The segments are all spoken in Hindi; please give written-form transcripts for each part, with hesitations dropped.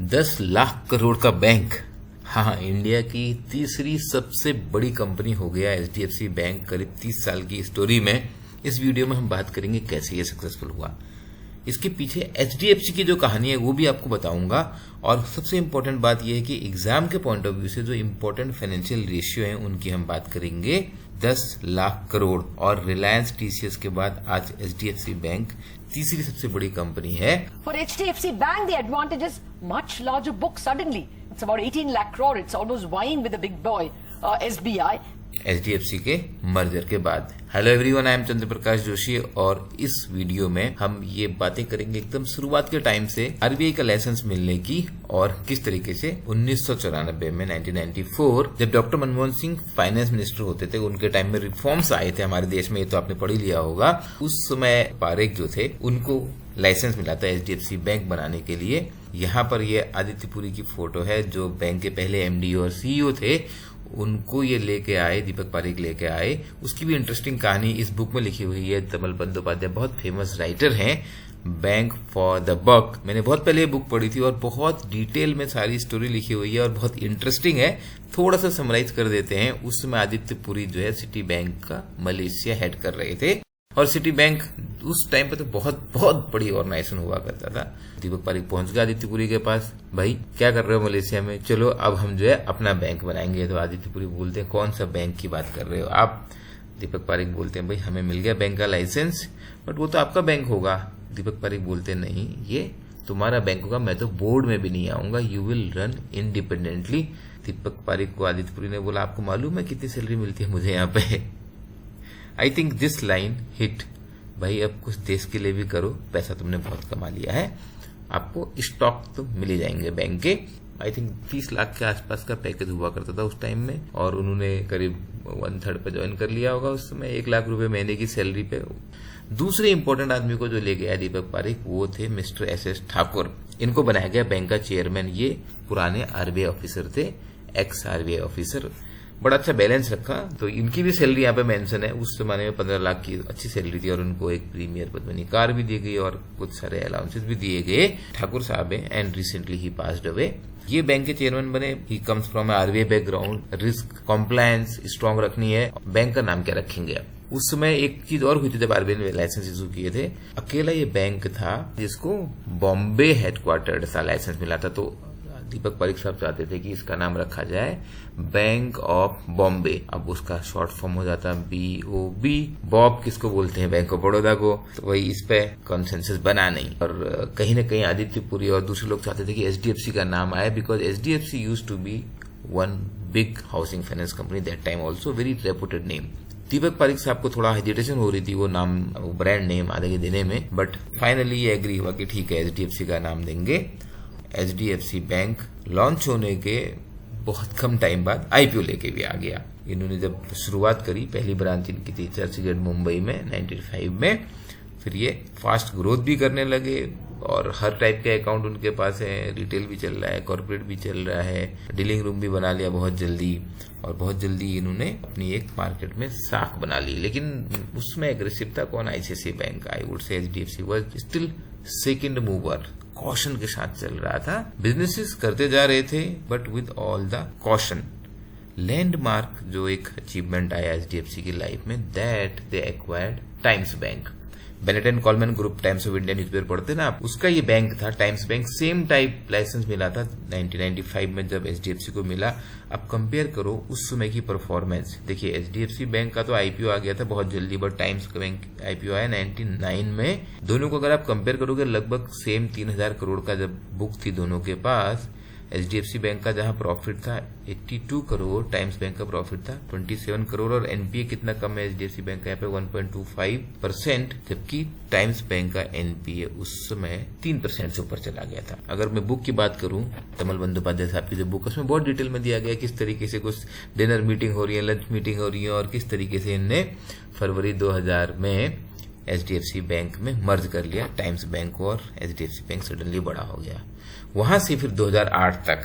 10 लाख करोड़ का बैंक। हाँ, इंडिया की तीसरी सबसे बड़ी कंपनी हो गया एचडीएफसी बैंक करीब 30 साल की स्टोरी में। इस वीडियो में हम बात करेंगे कैसे ये सक्सेसफुल हुआ, इसके पीछे एचडीएफसी की जो कहानी है वो भी आपको बताऊंगा। और सबसे इंपॉर्टेंट बात यह है कि एग्जाम के पॉइंट ऑफ व्यू से जो इंपॉर्टेंट फाइनेंशियल रेशियो है उनकी हम बात करेंगे। 10 लाख करोड़ और रिलायंस टीसीएस के बाद आज एचडीएफसी बैंक तीसरी सबसे बड़ी कंपनी है। For HDFC Bank, the advantage is much larger book suddenly. It's about 18 lakh crore. It's almost vying with the big boy, SBI. HDFC के मर्जर के बाद। हेलो एवरीवन, आई एम चंद्र प्रकाश जोशी और इस वीडियो में हम ये बातें करेंगे एकदम शुरुआत के टाइम से आरबीआई का लाइसेंस मिलने की और किस तरीके से 1994 में 1994 जब doctor Manmohan Singh finance minister होते थे उनके टाइम में रिफॉर्म्स आए थे हमारे देश में, ये तो आपने पढ़ ही लिया होगा। उस समय पारेख जो थे उनको लाइसेंस मिला था एचडीएफसी बैंक बनाने के लिए। यहाँ पर ये आदित्य पुरी की फोटो है जो बैंक के पहले एमडी और सीईओ थे, उनको ये लेके आए, दीपक पारेख लेके आए। उसकी भी इंटरेस्टिंग कहानी इस बुक में लिखी हुई है। तमल बंदोपाध्याय बहुत फेमस राइटर हैं, बैंक फॉर द बक। मैंने बहुत पहले ये बुक पढ़ी थी और बहुत डिटेल में सारी स्टोरी लिखी हुई है और बहुत इंटरेस्टिंग है। थोड़ा सा समराइज कर देते हैं। उस समय आदित्य पुरी जो है सिटी बैंक का मलेशिया हेड कर रहे थे और सिटी बैंक उस टाइम पे तो बहुत बहुत बड़ी ऑर्गेनाइजेशन हुआ करता था। दीपक पारेख पहुंच गया आदित्य पुरी के पास, भाई क्या कर रहे हो मलेशिया में, चलो अब हम जो है अपना बैंक बनाएंगे। तो आदित्य पुरी बोलते हैं कौन सा बैंक की बात कर रहे हो आप। दीपक पारेख बोलते हैं भाई हमें मिल गया बैंक का लाइसेंस, बट वो तो आपका बैंक होगा। दीपक पारेख बोलते हैं नहीं, ये तुम्हारा बैंक होगा, मैं तो बोर्ड में भी नहीं आऊंगा, you will run independently. Deepak Parekh को आदित्य पुरी ने बोला आपको मालूम है कितनी सैलरी मिलती है मुझे यहाँ पे। I think this line hit, भाई अब कुछ देश के लिए भी करो, पैसा तुमने बहुत कमा लिया है, आपको स्टॉक तो मिल ही जाएंगे बैंक के। आई थिंक 30 लाख के आसपास का पैकेज हुआ करता था उस टाइम में और उन्होंने करीब 1/3 पे ज्वाइन कर लिया होगा उस समय, 1 लाख रुपए महीने की सैलरी पे। दूसरे इंपॉर्टेंट आदमी को जो ले गया दीपक पारेख वो थे मिस्टर एस ठाकुर। इनको बनाया गया बैंक का चेयरमैन। ये पुराने आरबीआई ऑफिसर थे, एक्स आरबीआई ऑफिसर। बड़ा अच्छा बैलेंस रखा। तो इनकी भी सैलरी यहाँ पे मेंशन है। उस जमाने में 15 लाख की अच्छी सैलरी थी और उनको एक प्रीमियर पद्मिनी कार भी दी गई और कुछ सारे अलाउंसेस भी दिए गए। ठाकुर साहब है and recently he passed away. ये बैंक के चेयरमैन बने। He comes from RBI background. Risk compliance strong रखनी है। बैंक का नाम क्या रखेंगे। उस समय एक चीज और हुई थी जब आरबीआई ने लाइसेंस इशू किए थे, अकेला ये बैंक था जिसको बॉम्बे हेडक्वार्टर्ड सा लाइसेंस मिला था। तो दीपक पारेख साहब चाहते थे कि इसका नाम रखा जाए बैंक ऑफ बॉम्बे। अब उसका शॉर्ट फॉर्म हो जाता BOB। बॉब किसको बोलते हैं, बैंक ऑफ बड़ौदा को। तो वही इस पे कॉन्सेंसस बना नहीं और कहीं ना कहीं आदित्य पुरी और दूसरे लोग चाहते थे कि एचडीएफसी का नाम आए because HDFC used to be one big housing finance company that time, also very reputed name. Deepak Parekh साहब को थोड़ा हेजिटेशन हो रही थी वो नाम, वो ब्रांड नेम आगे देने में, बट फाइनली ये एग्री हुआ कि ठीक है एचडीएफसी का नाम देंगे। एचडीएफसी बैंक लॉन्च होने के बहुत कम टाइम बाद आईपीओ लेके भी आ गया। इन्होंने जब शुरुआत करी, पहली ब्रांच इनकी थी चर्चगेट मुंबई में 95 में। फिर ये फास्ट ग्रोथ भी करने लगे और हर टाइप के अकाउंट उनके पास है। रिटेल भी चल रहा है, कॉर्पोरेट भी चल रहा है, डीलिंग रूम भी बना लिया बहुत जल्दी और बहुत जल्दी इन्होंने अपनी एक मार्केट में साख बना ली। लेकिन उसमें एग्रेसिव था कौन, ICICI bank. I would say HDFC was still second mover, caution के साथ चल रहा था। बिजनेसेस करते जा रहे थे but with all the caution. Landmark जो एक अचीवमेंट आया एचडीएफसी की लाइफ में, that they acquired Times Bank. Bennett and Coleman group Times of India newspaper पढ़ते ना आप, उसका ये बैंक था Times Bank. Same type license मिला था 1995 में जब एचडीएफसी को मिला। अब कंपेयर करो उस समय की परफॉर्मेंस। देखिए एचडीएफसी बैंक का तो आईपीओ आ गया था बहुत जल्दी, बट टाइम्स का बैंक आईपीओ आया 99 में। दोनों को अगर आप कंपेयर करोगे लगभग सेम 3000 करोड़ का जब बुक थी दोनों के पास। एचडीएफसी बैंक का जहां प्रॉफिट था 82 करोड़, टाइम्स बैंक का प्रॉफिट था 27 करोड़ और एनपीए कितना कम है एचडीएफसी बैंक का यहाँ पे 1.25%, जबकि टाइम्स बैंक का एनपीए उस समय 3% से ऊपर चला गया था। अगर मैं बुक की बात करूं, तमल बंदोपाध्याय साहब की जो बुक है उसमें बहुत डिटेल में दिया गया है किस तरीके से कुछ डिनर मीटिंग हो रही है, लंच मीटिंग हो रही है और किस तरीके से इनने फरवरी 2000 में एचडीएफसी बैंक में मर्ज कर लिया टाइम्स बैंक को और एचडीएफसी बैंक सडनली बड़ा हो गया। वहां से फिर 2008 तक,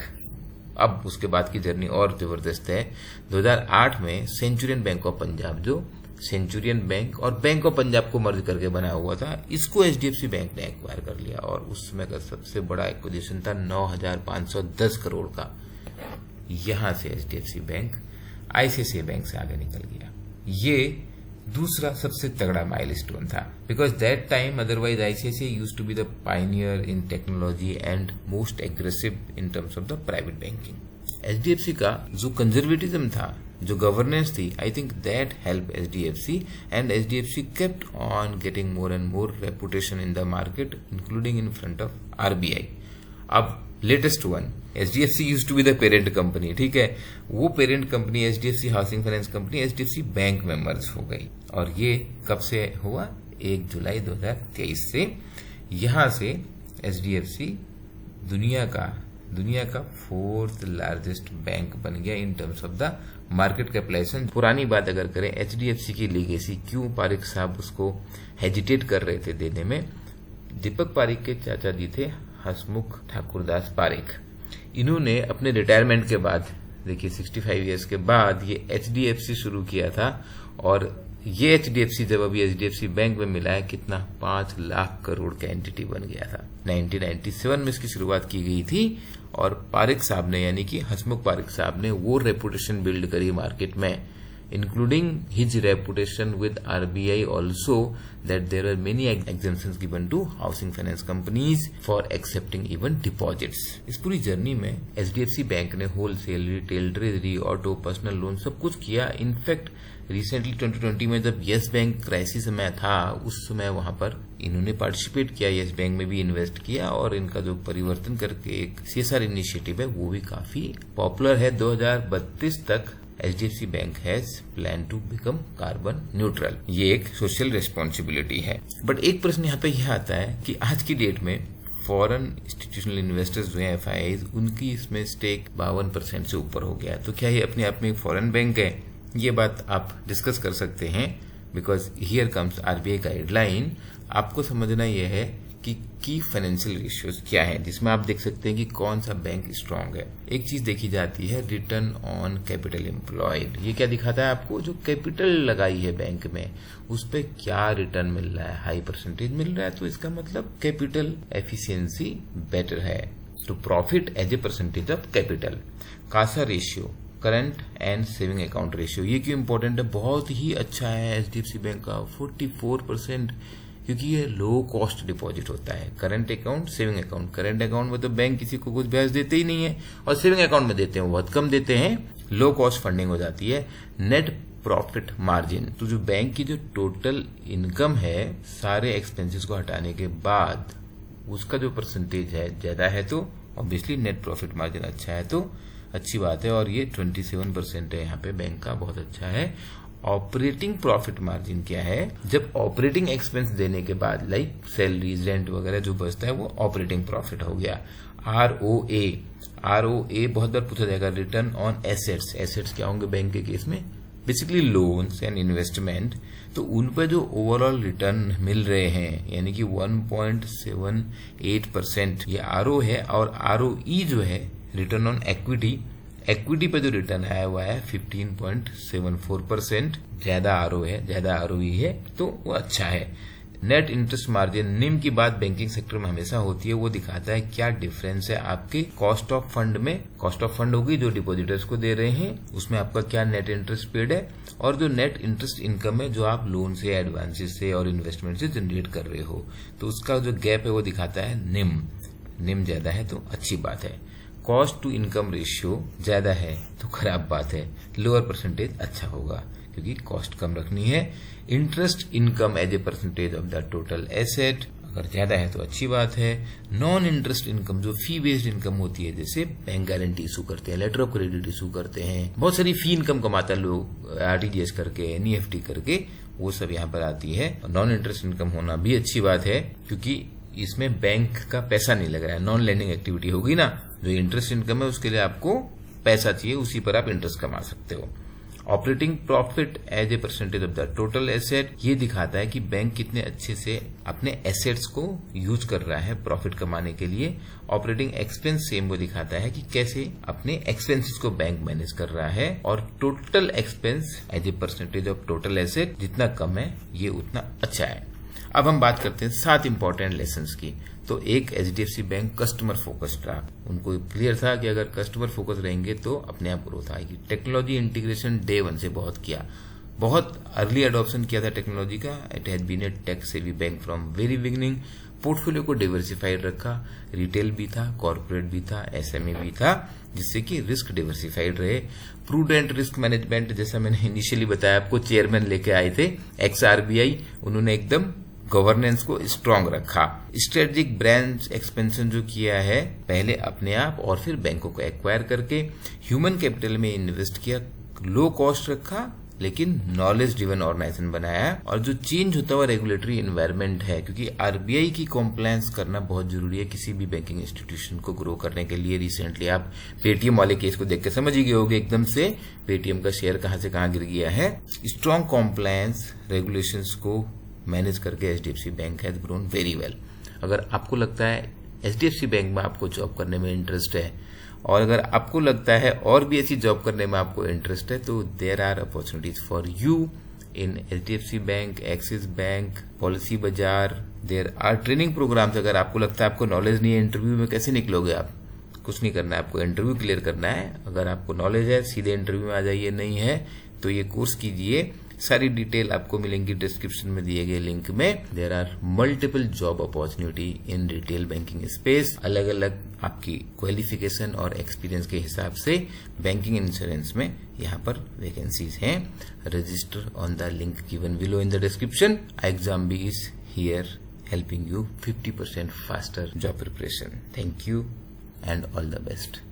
अब उसके बाद की जर्नी और जबरदस्त है। 2008 में सेंचुरियन बैंक ऑफ पंजाब जो सेंचुरियन बैंक और बैंक ऑफ पंजाब को मर्ज करके बनाया हुआ था। इसको एचडीएफसी बैंक ने एक्वायर कर लिया और उस समय का सबसे बड़ा एक्विजिशन था 9,510 करोड़ का। यहां से एचडीएफसी बैंक आईसीआईसीआई बैंक से आगे निकल गया। ये दूसरा सबसे तगड़ा माइलस्टोन था, because that time otherwise ICICI used to be the pioneer in technology and most aggressive in terms of the private banking. HDFC का जो कंजर्वेटिज्म था, जो गवर्नेंस थी, I think that help HDFC and HDFC kept on getting more and more reputation in the market including in front of RBI. अब latest one, HDFC used to be the parent company, ठीक है, वो parent company HDFC housing finance company HDFC bank में मर्ज हो गई। और ये कब से हुआ? 1 जुलाई 2023 से। यहां से एचडीएफसी दुनिया का 4th लार्जेस्ट बैंक बन गया in terms of the market capitalization. पुरानी बात अगर करें एचडीएफसी की लीगेसी, क्यों पारिक साहब उसको हेजिटेट कर रहे थे देने में? दीपक पारिक के चाचा जी थे हसमुख ठाकुरदास पारिक। इन्होंने अपने रिटायरमेंट के बाद, देखिए 65 इयर्स के बाद ये एचडीएफसी शुरू किया था। और ये एचडीएफसी जब अभी एचडीएफसी बैंक में मिला है, कितना 5 लाख करोड़ का एंटिटी बन गया था। 1997 में इसकी शुरुआत की गई थी और पारिक साहब ने, यानी कि हसमुख पारिक साहब ने वो रेपुटेशन बिल्ड करी मार्केट में, including his reputation with RBI also, that there are many exemptions given to housing finance companies for accepting even deposits. इस पूरी जर्नी में HDFC बैंक ने wholesale, retail, treasury, auto, personal loan सब कुछ किया। इनफैक्ट रिसेंटली 2020 में जब येस बैंक क्राइसिस में था, उस समय वहां पर इन्होंने पार्टिसिपेट किया, येस बैंक में भी इन्वेस्ट किया और इनका जो परिवर्तन करके एक सीएसआर इनिशिएटिव है वो भी काफी पॉपुलर है। 2032 तक HDFC bank has plan to become carbon neutral. ये एक सोशल रिस्पॉन्सिबिलिटी है। बट एक प्रश्न यहाँ पे यह आता है कि आज की डेट में फॉरेन इंस्टीट्यूशनल इन्वेस्टर्स जो हैं एफआईआईज, उनकी इसमें स्टेक 52% से ऊपर हो गया। तो क्या ये अपने आप में एक फॉरेन बैंक है? ये बात आप डिस्कस कर सकते हैं, because here comes RBI guideline. आपको समझना यह है कि की फाइनेंशियल रेशियोज क्या है, जिसमें आप देख सकते हैं कि कौन सा बैंक स्ट्रांग है। एक चीज देखी जाती है रिटर्न ऑन कैपिटल एम्प्लॉयड। ये क्या दिखाता है आपको? जो कैपिटल लगाई है बैंक में उस पर क्या रिटर्न मिल रहा है, हाई परसेंटेज मिल रहा है, तो इसका मतलब कैपिटल एफिशिएंसी बेटर है। तो profit as a percentage of capital. CASA ratio, current and saving account ratio, ये क्यों इंपॉर्टेंट है? बहुत ही अच्छा है एचडीएफसी बैंक का 44%, क्योंकि ये लो कॉस्ट डिपॉजिट होता है। Current account, saving account. Current account में तो बैंक किसी को कुछ ब्याज देते ही नहीं है, और सेविंग अकाउंट में देते हैं बहुत कम देते हैं, लो कॉस्ट फंडिंग हो जाती है। नेट प्रॉफिट मार्जिन, तो जो बैंक की जो टोटल इनकम है सारे एक्सपेंसेस को हटाने के बाद उसका जो परसेंटेज है ज्यादा है, तो ऑब्वियसली नेट प्रॉफिट मार्जिन अच्छा है, तो अच्छी बात है। और ये 27% है यहाँ पे बैंक का, बहुत अच्छा है। ऑपरेटिंग प्रॉफिट मार्जिन क्या है? जब ऑपरेटिंग एक्सपेंस देने के बाद लाइक सैलरीज, रेंट वगैरह जो बचता है वो ऑपरेटिंग प्रॉफिट हो गया। आरओए बहुत बार पूछा जाएगा, रिटर्न ऑन एसेट्स। एसेट्स क्या होंगे बैंक के केस में? Basically loans and investment. तो उन पर जो ओवरऑल रिटर्न मिल रहे हैं, यानी कि 1.78% ये आरओ है। और आरओई जो है रिटर्न ऑन एक्विटी, एक्विटी पे जो रिटर्न आया हुआ है 15.74%। ज्यादा आरओ है, ज्यादा आरओई है, तो वो अच्छा है। नेट इंटरेस्ट मार्जिन, निम की बात बैंकिंग सेक्टर में हमेशा होती है, वो दिखाता है क्या डिफरेंस है आपके कॉस्ट ऑफ फंड में। कॉस्ट ऑफ फंड होगी जो डिपॉजिटर्स को दे रहे हैं, उसमें आपका क्या नेट इंटरेस्ट पेड है, और जो नेट इंटरेस्ट इनकम है जो आप लोन से, एडवांसेस से और इन्वेस्टमेंट से जनरेट कर रहे हो, तो उसका जो गैप है वो दिखाता है निम ज्यादा है तो अच्छी बात है। कॉस्ट टू इनकम रेशियो ज्यादा है तो खराब बात है, लोअर परसेंटेज अच्छा होगा क्योंकि कॉस्ट कम रखनी है। Interest income as a percentage of the total asset अगर ज्यादा है तो अच्छी बात है। नॉन इंटरेस्ट इनकम जो फी बेस्ड इनकम होती है, जैसे बैंक गारंटी इशू करते हैं, लेटर ऑफ क्रेडिट इशू करते हैं, बहुत सारी फी इनकम कमाता है लोग आरटीजीएस करके, एनईएफटी करके, वो सब यहाँ पर आती है। नॉन इंटरेस्ट इनकम होना भी अच्छी बात है क्योंकि इसमें बैंक का पैसा नहीं लग रहा है, नॉन लैंडिंग एक्टिविटी होगी ना। जो इंटरेस्ट इनकम है उसके लिए आपको पैसा चाहिए, उसी पर आप इंटरेस्ट कमा सकते हो। Operating profit as a percentage of the total asset, ये दिखाता है कि बैंक कितने अच्छे से अपने एसेट्स को यूज कर रहा है प्रॉफिट कमाने के लिए। ऑपरेटिंग एक्सपेंस सेम वो दिखाता है कि कैसे अपने एक्सपेंसेस को बैंक मैनेज कर रहा है। और total expense as a percentage of total asset, जितना कम है ये उतना अच्छा है। अब हम बात करते हैं 7 इंपॉर्टेंट लेसन्स की। तो एक, एचडीएफसी बैंक कस्टमर फोकस्ड रहा। उनको क्लियर था कि अगर कस्टमर फोकस रहेंगे तो अपने आप ग्रोथ आएगी। टेक्नोलॉजी इंटीग्रेशन डे 1 से बहुत किया, बहुत अर्ली अडॉप्शन किया था टेक्नोलॉजी का। It has been a tech savvy bank from very beginning. Portfolio को डिवर्सिफाइड रखा, रिटेल भी था, कॉर्पोरेट भी था, एसएमई भी था, जिससे कि रिस्क डिवर्सिफाइड रहे। प्रूडेंट रिस्क मैनेजमेंट, जैसा मैंने इनिशियली बताया आपको, चेयरमैन लेके आए थे एक्स आरबीआई, उन्होंने एकदम गवर्नेंस को स्ट्रांग रखा। स्ट्रेटेजिक ब्रांच एक्सपेंशन जो किया है, पहले अपने आप और फिर बैंकों को एक्वायर करके ह्यूमन कैपिटल में इन्वेस्ट किया, लो कॉस्ट रखा लेकिन नॉलेज ड्रिवन ऑर्गेनाइजेशन बनाया। और जो चेंज होता हुआ रेगुलेटरी एनवायरनमेंट है, क्योंकि आरबीआई की कॉम्प्लायंस करना बहुत जरूरी है किसी भी बैंकिंग इंस्टीट्यूशन को ग्रो करने के लिए। रिसेंटली आप पेटीएम वाले केस को देख के समझ ही गए होंगे एकदम से पेटीएम का शेयर कहां से कहां गिर गया है। स्ट्रांग कॉम्प्लायंस रेगुलेशंस को मैनेज करके HDFC bank has grown very well. अगर आपको लगता है एचडीएफसी बैंक में आपको जॉब करने में इंटरेस्ट है, और अगर आपको लगता है और भी ऐसी जॉब करने में आपको इंटरेस्ट है, तो there are opportunities for you in HDFC bank, Axis bank, Policybazaar. There are training programs. अगर आपको लगता है आपको नॉलेज नहीं है, इंटरव्यू में कैसे निकलोगे आप? कुछ नहीं करना है, आपको इंटरव्यू क्लियर करना है। अगर आपको नॉलेज है, सीधे इंटरव्यू में आ जाइए, नहीं है तो ये कोर्स कीजिए। सारी डिटेल आपको मिलेंगी डिस्क्रिप्शन में दिए गए लिंक में। There are multiple job opportunity in retail banking space. अलग अलग आपकी क्वालिफिकेशन और एक्सपीरियंस के हिसाब से बैंकिंग इंश्योरेंस में यहाँ पर वैकेंसीज हैं। Register on the link given below in the description. iExamBee is here helping you 50% faster job preparation. Thank you and all the best.